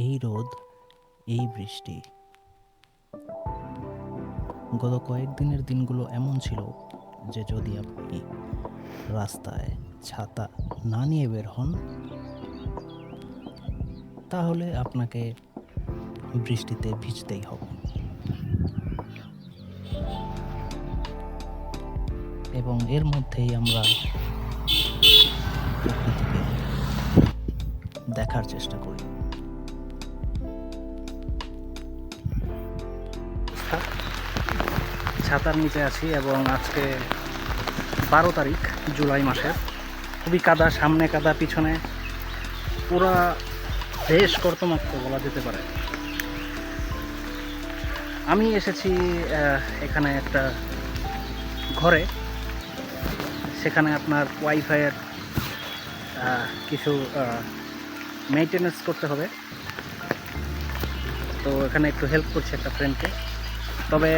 এই রোদ, এই বৃষ্টি। গত কয়েকদিনের দিনগুলো এমন ছিল যে যদি আপনি রাস্তায় ছাতা না নিয়ে বের হন, তাহলে আপনাকে বৃষ্টিতে ভিজতেই হবে। এবং এর মধ্যেই আমরা প্রকৃতিকে দেখার চেষ্টা করি। ছাতার নিচে আছি এবং আজকে 12 তারিখ জুলাই মাসের। খুবই কাদা, সামনে কাদা, পিছনে পুরা দেশ কর্তমাক্ত বলা যেতে পারে। আমি এসেছি এখানে একটা ঘরে, সেখানে আপনার ওয়াইফাইয়ের কিছু মেইনটেনেন্স করতে হবে। তো এখানে একটু হেল্প করছি একটা ফ্রেন্ডকে। তবে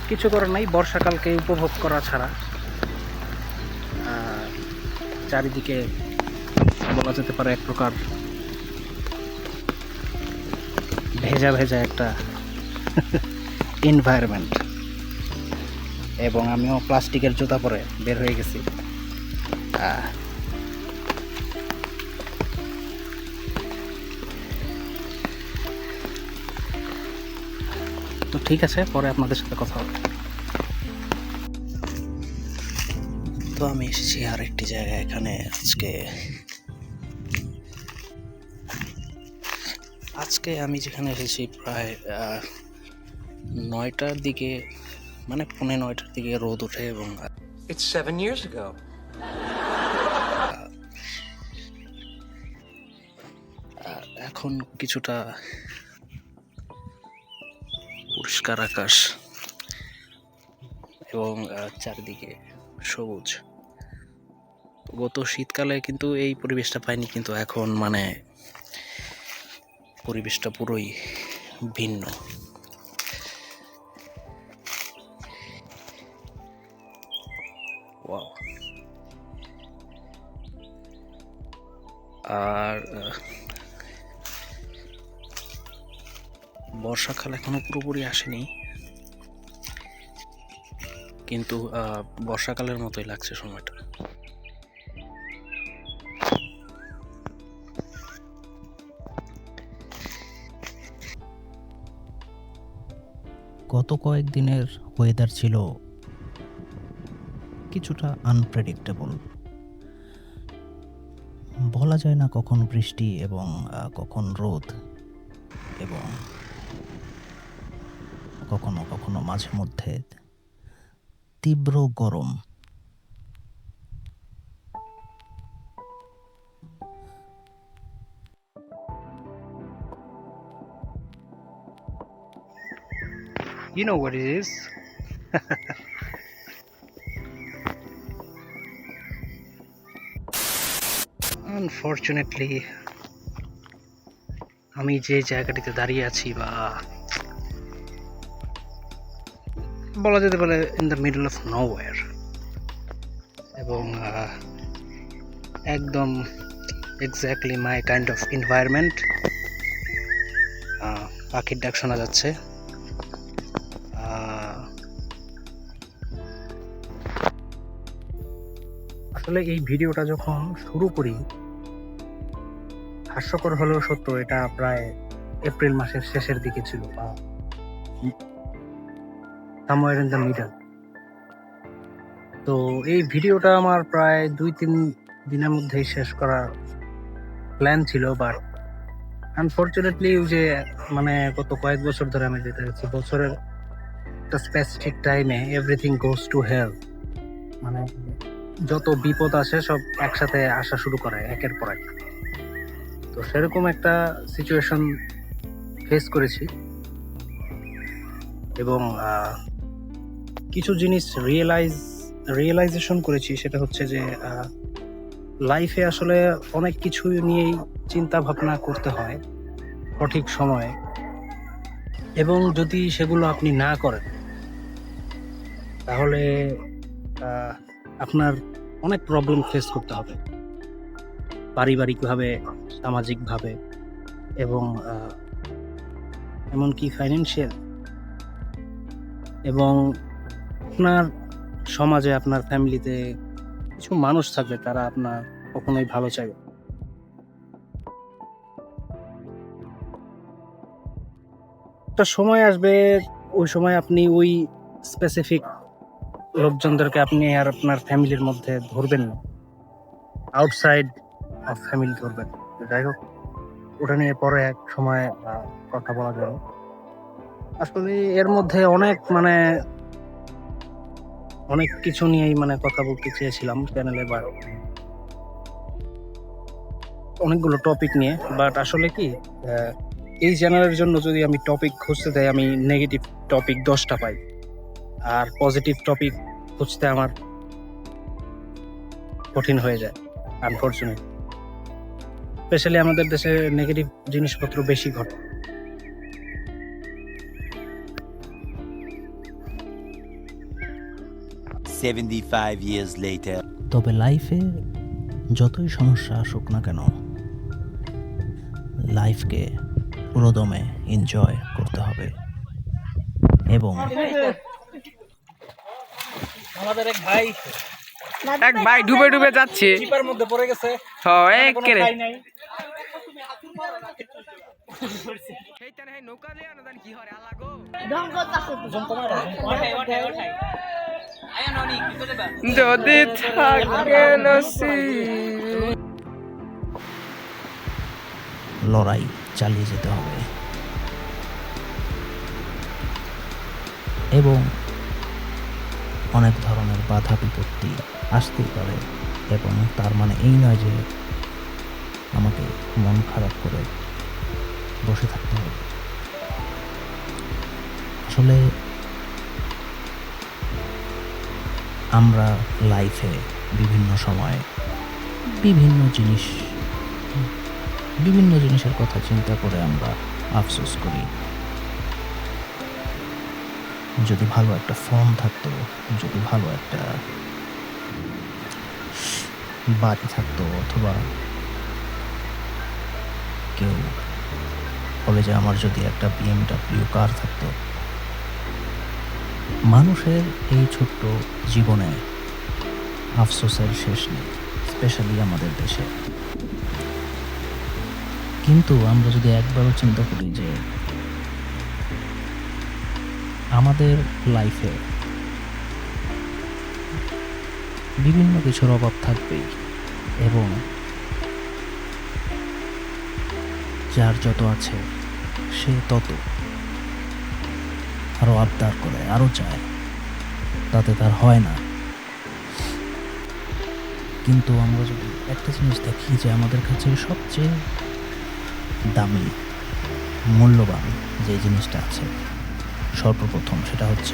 কিছু করার নাই, বর্ষাকালকে উপভোগ করা ছাড়া। চারিদিকে বলা যেতে পারে এক প্রকার ভেজা ভেজা একটা এনভায়রনমেন্ট। এবং আমিও প্লাস্টিকের জুতা পরে বের হয়ে গেছি। তো ঠিক আছে, পরে আপনাদের সাথে কথা হবে। তো আমি এসেছি আর একটি জায়গায়। এখানে আজকে আমি যেখানে এসেছি প্রায় 9টার দিকে, মানে 9:30টার দিকে রোদ ওঠে এবং It's 7 years ago. এখন কিছুটা পরিষ্কার আকাশ এবং চারিদিকে সবুজ। গত শীতকালে কিন্তু এই পরিবেশটা পাইনি, কিন্তু এখন মানে পরিবেশটা পুরোই ভিন্ন। ওয়াও। আর বর্ষাকাল এখনো পুরোপুরি আসেনি, কিন্তু বর্ষাকালের মতোই লাগছে সময়টা। গত কয়েকদিনের ওয়েদার ছিল কিছুটা আনপ্রেডিক্টেবল। বলা যায় না কখন বৃষ্টি এবং কখন রোদ, এবং কখনো কখনো মাঝে মধ্যে তীব্র গরম। You know what it is. Unfortunately আমি যে জায়গাটিতে দাঁড়িয়ে আছি, বা বলা যেতে পারে in the middle of nowhere, এবং একদম exactly my kind of environment. পাখির ডাক শোনা যাচ্ছে। আসলে এই ভিডিওটা যখন শুরু করি, হাস্যকর হলেও সত্য, এটা প্রায় এপ্রিল মাসের শেষের দিকে ছিল, বা সামওয়্যার ইন দ্য মিডল। তো এই ভিডিওটা আমার প্রায় 2-3 দিনের মধ্যেই শেষ করার প্ল্যান ছিল, বাট আনফরচুনেটলি যে মানে গত কয়েক বছর ধরে আমি যেতে হচ্ছে, বছরের একটা স্পেসিফিক টাইমে এভরিথিং গোজ টু হেল। মানে যত বিপদ আসে সব একসাথে আসা শুরু করে একের পর এক। তো সেরকম একটা সিচুয়েশন ফেস করেছি, এবং কিছু জিনিস রিয়েলাইজেশন করেছি। সেটা হচ্ছে যে লাইফে আসলে অনেক কিছু নিয়েই চিন্তা ভাবনা করতে হয় সঠিক সময়ে, এবং যদি সেগুলো আপনি না করেন তাহলে আপনার অনেক প্রবলেম ফেস করতে হবে, পারিবারিকভাবে, সামাজিকভাবে, এবং এমনকি ফাইন্যান্সিয়াল, এবং আপনার সমাজে আপনার ফ্যামিলিতে কিছু মানুষ থাকবে তারা আপনার কখনোই ভালো চাইবে। একটা সময় আসবে, ওই সময় আপনি ওই স্পেসিফিক লোকজনদেরকে আপনি আর আপনার ফ্যামিলির মধ্যে ধরবেন না, আউটসাইড অফ ফ্যামিলি ধরবেন। তো যাই হোক, ওটা নিয়ে পরে এক সময় কথা বলা যাবে। আসলে এর মধ্যে অনেক কিছু নিয়েই কথা বলতে চেয়েছিলাম চ্যানেলে, বা অনেকগুলো টপিক নিয়ে। বাট আসলে কি, এই চ্যানেলের জন্য যদি আমি টপিক খুঁজতে যাই, আমি নেগেটিভ টপিক 10টা পাই, আর পজিটিভ টপিক খুঁজতে আমার কঠিন হয়ে যায়, আনফরচুনেট। স্পেশালি আমাদের দেশে নেগেটিভ জিনিসপত্র বেশি ঘটে। 75 years later. তবে লাইফে যতই সমস্যা আসুক না কেন, লাইফকে পুরোদমে এনজয় করতে হবে। এবং আমাদের এক ভাই ডুবে ডুবে যাচ্ছে। চিপার মধ্যে পড়ে গেছে, একেরে নৌকা লিয়া না জানি কি হয় আলাগো যদি থাকে নসিব। লড়াই চালিয়ে যেতে হবে, এবং অনেক ধরনের বাধা বিপত্তি আসতেই পারে, এবং তার মানে এই নয় যে আমাকে মন খারাপ করে বসে থাকতে হবে। আসলে আমরা লাইফে বিভিন্ন সময় বিভিন্ন জিনিসের কথা চিন্তা করে আমরা আফসোস করি। যদি ভালো একটা ফোন থাকতো, যদি ভালো একটা বাড়ি থাকতো, অথবা কেউ বলে যে আমার যদি একটা BMW কার থাকতো। মানুষের এই ছোট্ট জীবনে আফসোসের শেষ নেই, স্পেশালি আমাদের দেশে। কিন্তু আমরা যদি একবারও চিন্তা করি যে আমাদের লাইফে বিভিন্ন কিছুর অভাব থাকবেই, এবং যার যত আছে সে তত আরো আবদার করে, আরো চায়, তাতে তার হয় না। কিন্তু আমরা যদি একটা জিনিস দেখি যে আমাদের কাছে সবচেয়ে দামি, মূল্যবান যে জিনিসটা আছে, সর্বপ্রথম সেটা হচ্ছে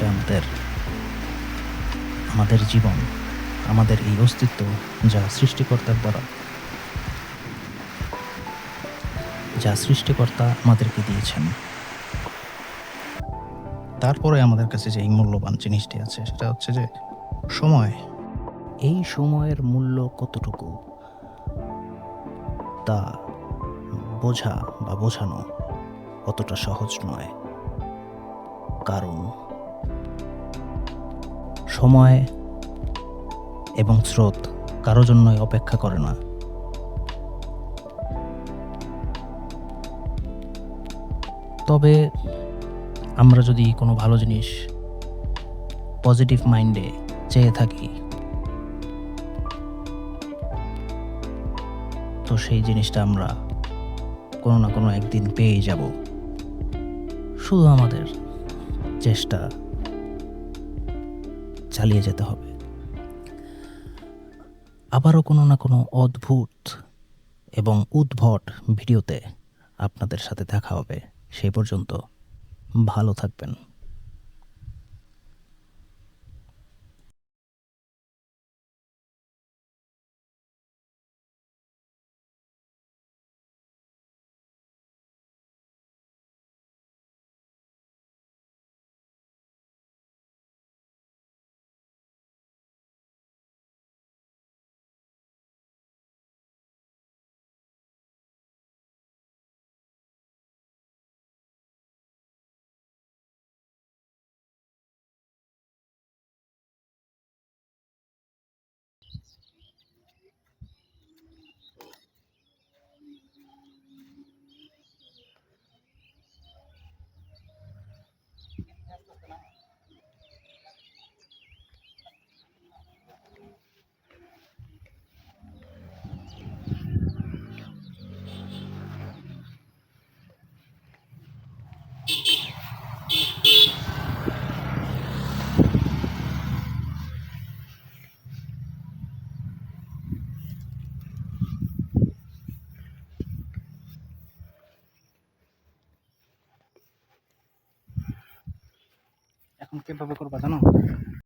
আমাদের জীবন, আমাদের এই অস্তিত্ব, যা সৃষ্টিকর্তা আমাদেরকে দিয়েছেন। তারপরে আমাদের কাছে যে এই মূল্যবান জিনিসটি আছে সেটা হচ্ছে যে সময়। এই সময়ের মূল্য কতটুকু তা বোঝা বা বোঝানো অতটা সহজ নয়, কারণ সময় এবং স্রোত কারো জন্যই অপেক্ষা করে না। তবে আমরা যদি কোনো ভালো জিনিস পজিটিভ মাইন্ডে চেয়ে থাকি, তো সেই জিনিসটা আমরা কোনো না কোনো একদিন পেয়ে যাব। শুধু আমাদের চেষ্টা চালিয়ে যেতে হবে। আবারও কোনো না কোনো অদ্ভুত এবং উদ্ভট ভিডিওতে আপনাদের সাথে দেখা হবে। সেই পর্যন্ত ভালো থাকবেন। কিভাবে করবা জানো?